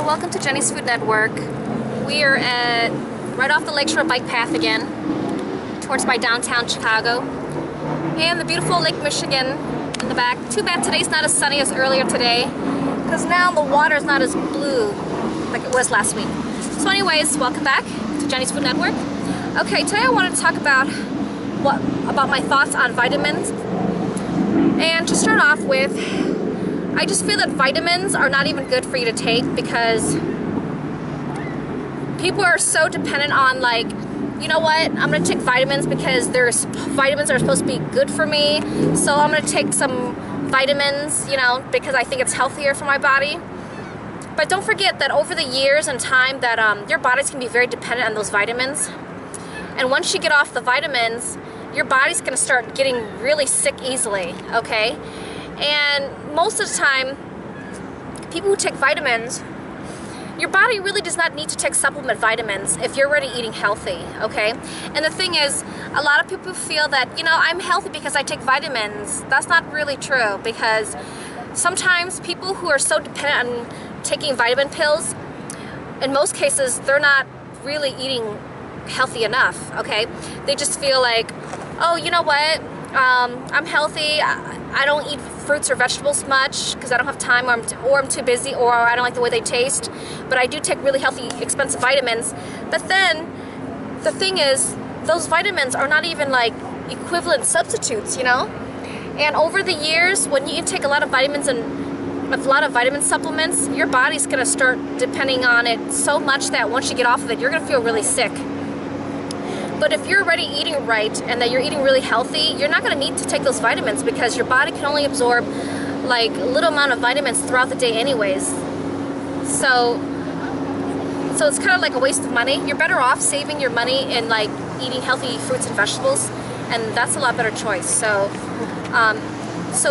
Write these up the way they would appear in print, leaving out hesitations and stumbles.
Welcome to Jenny's Food Network. We are at right off the Lakeshore Bike Path again, towards by downtown Chicago, and the beautiful Lake Michigan in the back. Too bad today's not as sunny as earlier today, because now the water is not as blue like it was last week. So anyways, welcome back to Jenny's Food Network. Okay, today I wanted to talk about my thoughts on vitamins. And to start off with, I just feel that vitamins are not even good for you to take because people are so dependent on, like, you know what, I'm going to take vitamins because vitamins are supposed to be good for me, so I'm going to take some vitamins, you know, because I think it's healthier for my body. But don't forget that over the years and time that your body's going to be very dependent on those vitamins. And once you get off the vitamins, your body's going to start getting really sick easily, okay? And most of the time, people who take vitamins, your body really does not need to take supplement vitamins if you're already eating healthy, okay? And the thing is, a lot of people feel that, you know, I'm healthy because I take vitamins. That's not really true, because sometimes people who are so dependent on taking vitamin pills, in most cases, they're not really eating healthy enough, okay? They just feel like, oh, you know what, I'm healthy, I don't eat fruits or vegetables much because I don't have time, or I'm too busy, or I don't like the way they taste, but I do take really healthy, expensive vitamins. But then, the thing is, those vitamins are not even like equivalent substitutes, you know? And over the years, when you take a lot of vitamins and a lot of vitamin supplements, your body's gonna start depending on it so much that once you get off of it, you're gonna feel really sick. But if you're already eating right and that you're eating really healthy, you're not going to need to take those vitamins because your body can only absorb like a little amount of vitamins throughout the day anyways. So it's kind of like a waste of money. You're better off saving your money and like eating healthy fruits and vegetables, and that's a lot better choice. So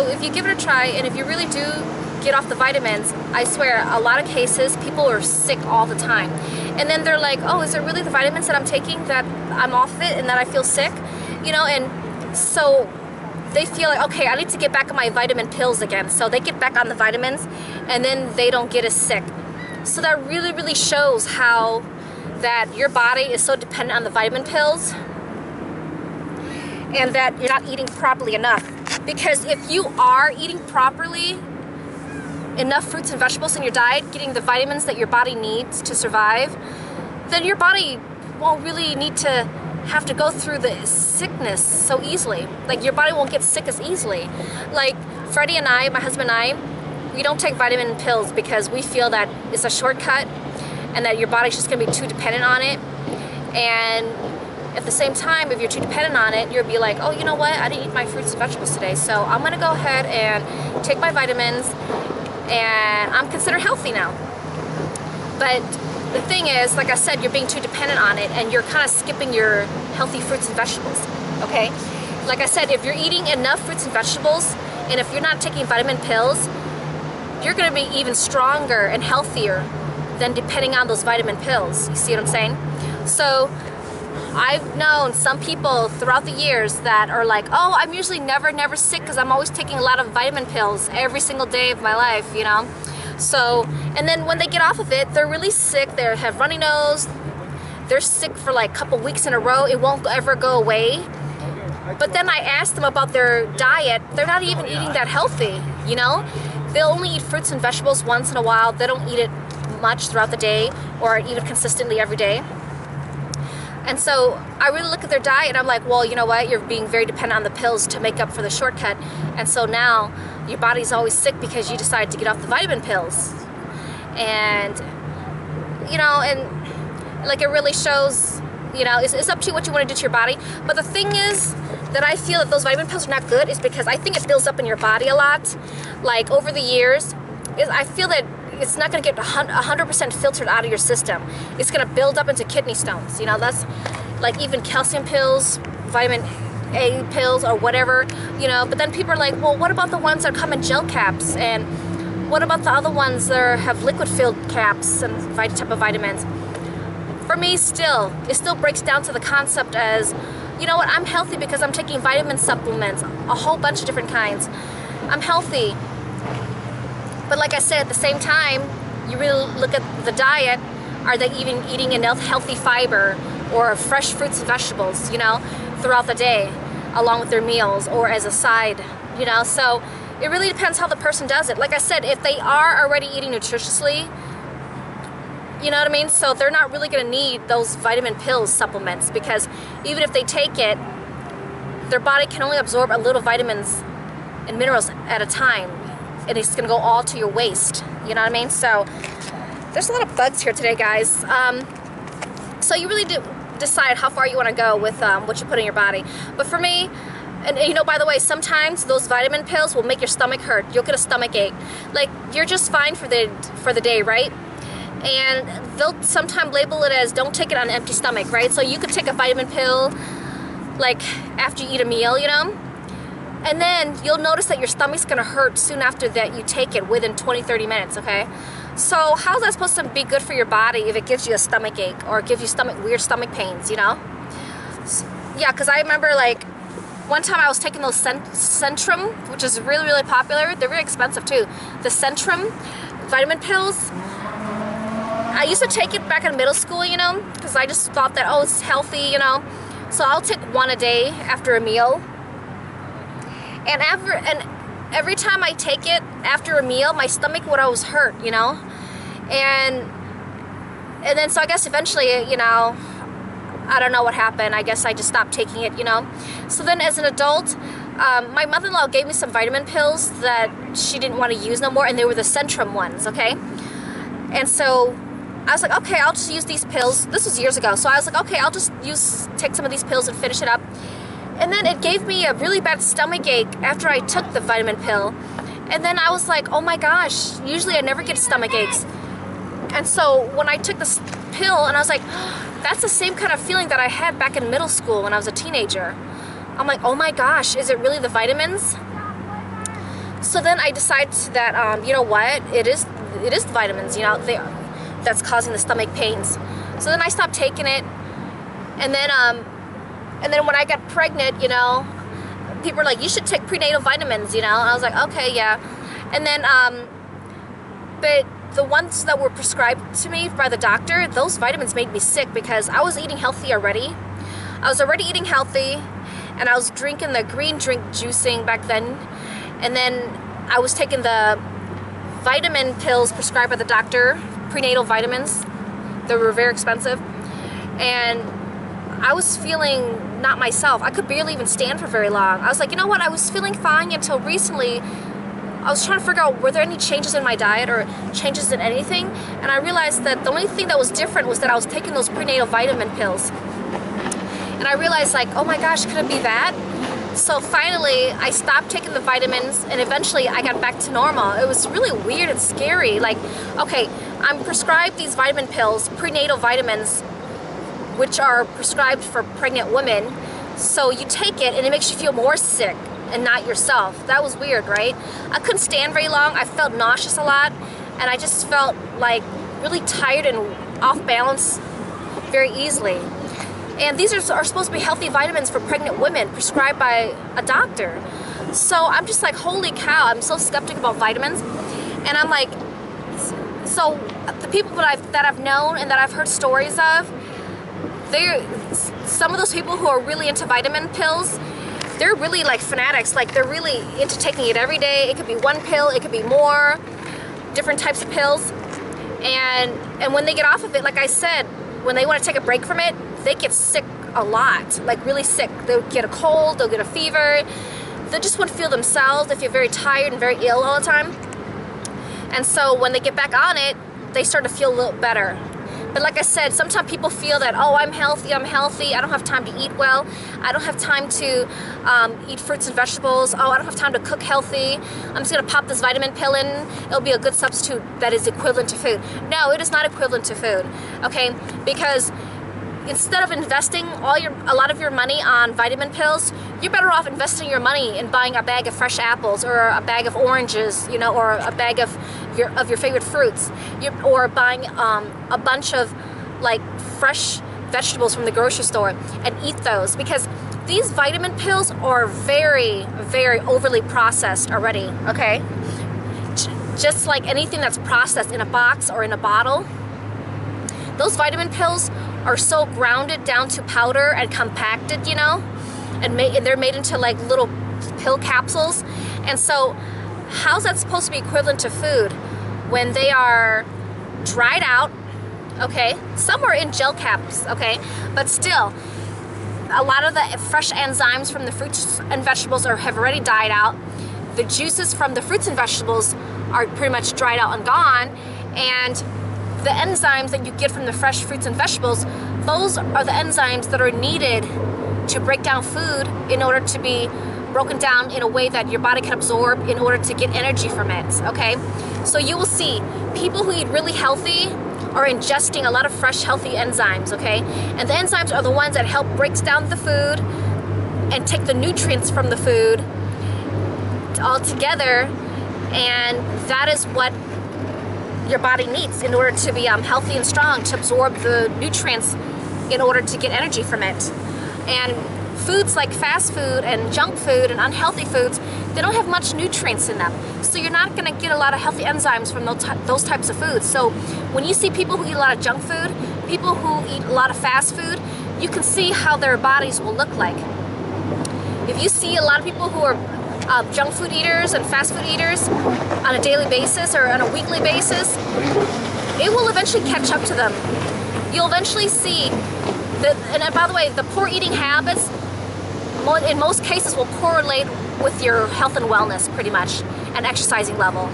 if you give it a try, and if you really do get off the vitamins, I swear, a lot of cases, people are sick all the time. And then they're like, oh, is it really the vitamins that I'm taking that I'm off of it and that I feel sick? You know, and so they feel like, okay, I need to get back on my vitamin pills again. So they get back on the vitamins, and then they don't get as sick. So that really, really shows how that your body is so dependent on the vitamin pills and that you're not eating properly enough. Because if you are eating properly, enough fruits and vegetables in your diet, getting the vitamins that your body needs to survive, then your body won't really need to have to go through the sickness so easily. Like, your body won't get sick as easily. Like, Freddie and I, my husband and I, we don't take vitamin pills because we feel that it's a shortcut and that your body's just gonna be too dependent on it. And at the same time, if you're too dependent on it, you'll be like, oh, you know what, I didn't eat my fruits and vegetables today, so I'm gonna go ahead and take my vitamins, and I'm considered healthy now. But the thing is, like I said, you're being too dependent on it, and you're kind of skipping your healthy fruits and vegetables, okay? Like I said, if you're eating enough fruits and vegetables, and if you're not taking vitamin pills, you're gonna be even stronger and healthier than depending on those vitamin pills. You see what I'm saying? So I've known some people throughout the years that are like, oh, I'm usually never sick because I'm always taking a lot of vitamin pills every single day of my life, you know? So, and then when they get off of it, they're really sick, they have runny nose, they're sick for like a couple weeks in a row, it won't ever go away. But then I asked them about their diet, they're not even eating that healthy, you know? They'll only eat fruits and vegetables once in a while, they don't eat it much throughout the day or even consistently every day. And so I really look at their diet and I'm like, well, you know what, you're being very dependent on the pills to make up for the shortcut. And so now your body's always sick because you decided to get off the vitamin pills. And, you know, and like, it really shows, you know, it's up to you what you want to do to your body. But the thing is that I feel that those vitamin pills are not good is because I think it builds up in your body a lot. Like, over the years, I feel that it's not going to get 100% filtered out of your system. It's going to build up into kidney stones. You know, that's like even calcium pills, vitamin A pills, or whatever, you know. But then people are like, well, what about the ones that come in gel caps? And what about the other ones that have liquid-filled caps and type of vitamins? For me, it still breaks down to the concept as, you know what, I'm healthy because I'm taking vitamin supplements, a whole bunch of different kinds. I'm healthy. But like I said, at the same time, you really look at the diet. Are they even eating enough healthy fiber or fresh fruits and vegetables, you know, throughout the day, along with their meals or as a side, you know? So it really depends how the person does it. Like I said, if they are already eating nutritiously, you know what I mean? So they're not really gonna need those vitamin pills supplements, because even if they take it, their body can only absorb a little vitamins and minerals at a time, and it's gonna go all to your waste, you know what I mean? So there's a lot of bugs here today, guys. So you really do decide how far you wanna go with what you put in your body. But for me, and you know, by the way, sometimes those vitamin pills will make your stomach hurt. You'll get a stomach ache. Like, you're just fine for the day, right? And they'll sometimes label it as don't take it on an empty stomach, right? So you could take a vitamin pill like after you eat a meal, you know? And then you'll notice that your stomach's gonna hurt soon after that you take it, within 20-30 minutes, okay? So how's that supposed to be good for your body if it gives you a stomach ache or gives you weird stomach pains, you know? So, yeah, because I remember like one time I was taking those Centrum, which is really, really popular. They're very expensive too. The Centrum vitamin pills. I used to take it back in middle school, you know, because I just thought that, oh, it's healthy, you know. So I'll take one a day after a meal. And every time I take it after a meal, my stomach would always hurt, you know. And then so I guess eventually, you know, I don't know what happened. I guess I just stopped taking it, you know. So then as an adult, my mother-in-law gave me some vitamin pills that she didn't want to use no more, and they were the Centrum ones, okay? And so I was like, okay, I'll just use these pills. This was years ago. So I was like, okay, I'll just take some of these pills and finish it up. And then it gave me a really bad stomach ache after I took the vitamin pill. And then I was like, oh my gosh, usually I never get stomach aches. And so when I took this pill, and I was like, that's the same kind of feeling that I had back in middle school when I was a teenager. I'm like, oh my gosh, is it really the vitamins? So then I decided that, you know what, it is the vitamins, you know, that's causing the stomach pains. So then I stopped taking it, and then when I got pregnant, you know, people were like, you should take prenatal vitamins, you know, and I was like, okay, yeah. And then, but the ones that were prescribed to me by the doctor, those vitamins made me sick because I was eating healthy already. I was already eating healthy, and I was drinking the green drink juicing back then, and then I was taking the vitamin pills prescribed by the doctor, prenatal vitamins. They were very expensive, and I was feeling not myself. I could barely even stand for very long. I was like, you know what, I was feeling fine until recently. I was trying to figure out, were there any changes in my diet or changes in anything? And I realized that the only thing that was different was that I was taking those prenatal vitamin pills. And I realized, like, oh my gosh, could it be that? So finally, I stopped taking the vitamins, and eventually I got back to normal. It was really weird and scary. Like, okay, I'm prescribed these vitamin pills, prenatal vitamins, which are prescribed for pregnant women. So you take it, and it makes you feel more sick and not yourself. That was weird, right? I couldn't stand very long. I felt nauseous a lot, and I just felt like really tired and off balance very easily. And these are supposed to be healthy vitamins for pregnant women prescribed by a doctor. So I'm just like, holy cow, I'm so skeptical about vitamins. And I'm like, so the people that I've known and that I've heard stories of, some of those people who are really into vitamin pills, they're really like fanatics. Like, they're really into taking it every day. It could be one pill, it could be more, different types of pills. And when they get off of it, like I said, when they want to take a break from it, they get sick a lot, like really sick. They'll get a cold, they'll get a fever. They just won't feel themselves. They feel very tired and very ill all the time. And so when they get back on it, they start to feel a little better. But like I said, sometimes people feel that, oh, I'm healthy, I don't have time to eat well, I don't have time to eat fruits and vegetables, oh, I don't have time to cook healthy, I'm just going to pop this vitamin pill in, it'll be a good substitute that is equivalent to food. No, it is not equivalent to food, okay? Because instead of investing a lot of your money on vitamin pills, you're better off investing your money in buying a bag of fresh apples, or a bag of oranges, you know, or a bag of your favorite fruits, or buying a bunch of like fresh vegetables from the grocery store and eat those, because these vitamin pills are very, very overly processed already, okay? just like anything that's processed in a box or in a bottle. Those vitamin pills are so grounded down to powder and compacted, you know, and they're made into like little pill capsules. And so how's that supposed to be equivalent to food when they are dried out? Okay, some are in gel caps, okay, but still, a lot of the fresh enzymes from the fruits and vegetables have already died out. The juices from the fruits and vegetables are pretty much dried out and gone, and the enzymes that you get from the fresh fruits and vegetables, those are the enzymes that are needed to break down food in order to be broken down in a way that your body can absorb in order to get energy from it, okay? So you will see people who eat really healthy are ingesting a lot of fresh, healthy enzymes, okay? And the enzymes are the ones that help break down the food and take the nutrients from the food all together, and that is what your body needs in order to be healthy and strong, to absorb the nutrients in order to get energy from it. And foods like fast food and junk food and unhealthy foods, they don't have much nutrients in them. So you're not gonna get a lot of healthy enzymes from those types of foods. So when you see people who eat a lot of junk food, people who eat a lot of fast food, you can see how their bodies will look like. If you see a lot of people who are junk food eaters and fast food eaters on a daily basis or on a weekly basis, it will eventually catch up to them. You'll eventually see that, and by the way, the poor eating habits in most cases will correlate with your health and wellness pretty much, and exercising level.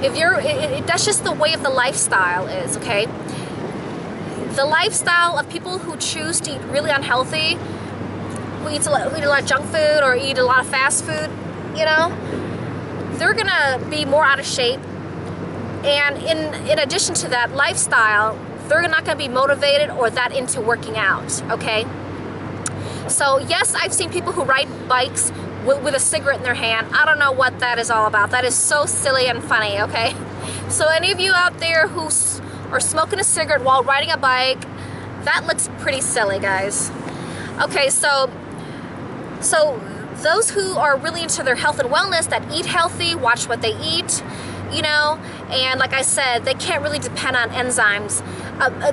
If that's just the way of the lifestyle is, okay? The lifestyle of people who choose to eat really unhealthy, who eat a lot of junk food or eat a lot of fast food, you know, they're gonna be more out of shape. And in addition to that lifestyle, they're not gonna be motivated or that into working out, okay? So yes, I've seen people who ride bikes with a cigarette in their hand. I don't know what that is all about. That is so silly and funny, okay? So any of you out there who are smoking a cigarette while riding a bike, that looks pretty silly, guys. Okay, so those who are really into their health and wellness, that eat healthy, watch what they eat, you know, and like I said, they can't really depend on enzymes.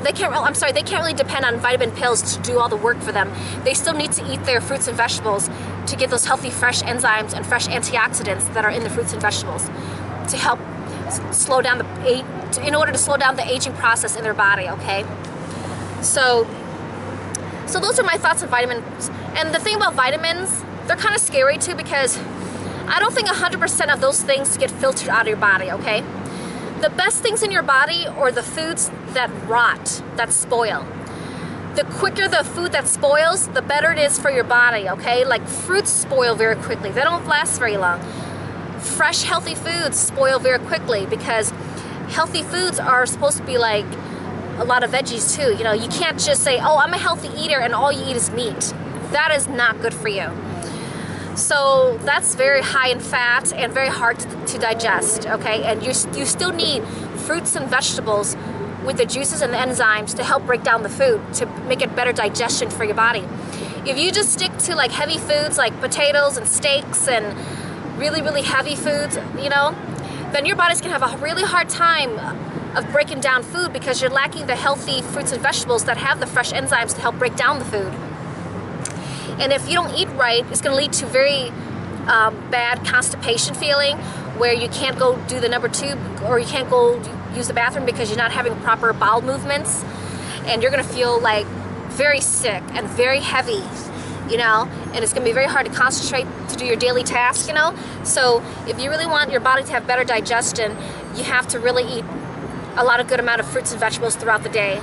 They can't really depend on vitamin pills to do all the work for them. They still need to eat their fruits and vegetables to get those healthy, fresh enzymes and fresh antioxidants that are in the fruits and vegetables to help slow down in order to slow down the aging process in their body, okay? So those are my thoughts on vitamins. And the thing about vitamins, they're kind of scary too, because I don't think 100% of those things get filtered out of your body, okay? The best things in your body are the foods that rot, that spoil. The quicker the food that spoils, the better it is for your body, okay? Like fruits spoil very quickly. They don't last very long. Fresh, healthy foods spoil very quickly because healthy foods are supposed to be like a lot of veggies too. You know, you can't just say, oh, I'm a healthy eater and all you eat is meat. That is not good for you. So that's very high in fat and very hard to digest, okay? And you still need fruits and vegetables with the juices and the enzymes to help break down the food, to make it better digestion for your body. If you just stick to like heavy foods like potatoes and steaks and really, really heavy foods, you know, then your body's gonna have a really hard time of breaking down food because you're lacking the healthy fruits and vegetables that have the fresh enzymes to help break down the food. And if you don't eat right, it's going to lead to very bad constipation feeling where you can't go do the number 2 or you can't go use the bathroom because you're not having proper bowel movements, and you're going to feel like very sick and very heavy, you know, and it's going to be very hard to concentrate to do your daily tasks, you know. So if you really want your body to have better digestion, you have to really eat a lot of good amount of fruits and vegetables throughout the day.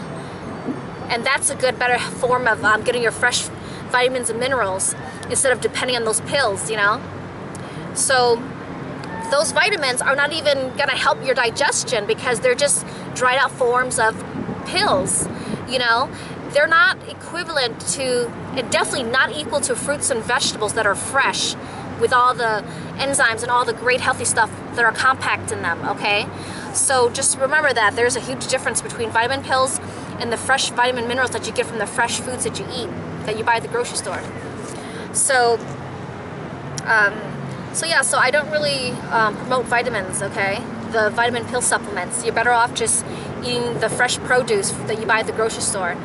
And that's a good, better form of getting your fresh vitamins and minerals instead of depending on those pills, you know. So those vitamins are not even gonna help your digestion because they're just dried out forms of pills, you know. They're not equivalent to, and definitely not equal to fruits and vegetables that are fresh with all the enzymes and all the great healthy stuff that are compact in them, okay? So just remember that there's a huge difference between vitamin pills and the fresh vitamin minerals that you get from the fresh foods that you eat, that you buy at the grocery store. So, so I don't really promote vitamins, okay? the vitamin pill supplements. You're better off just eating the fresh produce that you buy at the grocery store.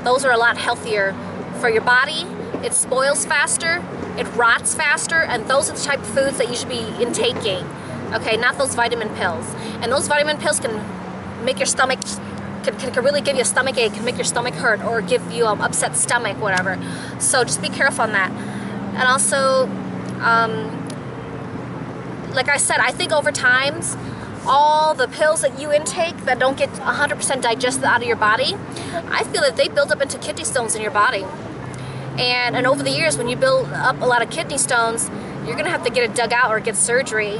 Those are a lot healthier for your body. It spoils faster, it rots faster, and those are the type of foods that you should be intaking. Okay, not those vitamin pills. And those vitamin pills can make your stomach, can really give you a stomach ache, can make your stomach hurt, or give you an upset stomach, whatever. So just be careful on that. And also, like I said, I think over time, all the pills that you intake that don't get 100% digested out of your body, I feel that they build up into kidney stones in your body. And over the years, when you build up a lot of kidney stones, you're gonna have to get it dug out or get surgery.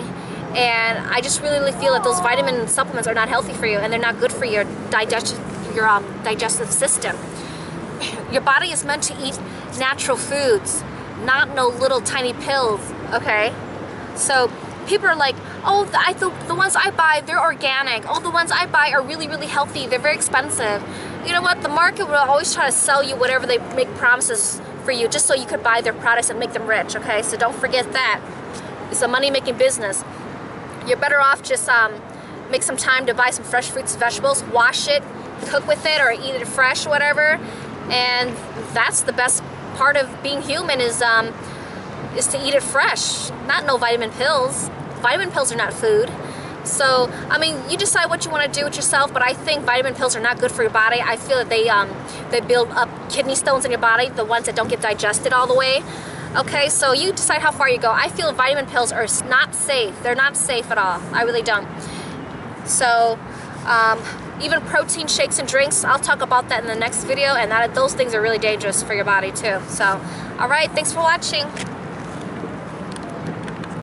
And I just really feel that those vitamin supplements are not healthy for you, and they're not good for your digestive system. Your body is meant to eat natural foods, not no little tiny pills, okay? So people are like, oh, the ones I buy, they're organic. Oh, the ones I buy are really healthy. They're very expensive. You know what? The market will always try to sell you whatever they make promises for you, just so you could buy their products and make them rich, okay? So don't forget that. It's a money-making business. You're better off just make some time to buy some fresh fruits and vegetables, wash it, cook with it, or eat it fresh, whatever. And that's the best part of being human is to eat it fresh, not no vitamin pills. Vitamin pills are not food. So, I mean, you decide what you want to do with yourself, but I think vitamin pills are not good for your body. I feel that they build up kidney stones in your body, the ones that don't get digested all the way. Okay, so you decide how far you go. I feel vitamin pills are not safe. They're not safe at all. I really don't. So, even protein shakes and drinks, I'll talk about that in the next video, and those things are really dangerous for your body too. So, alright, thanks for watching.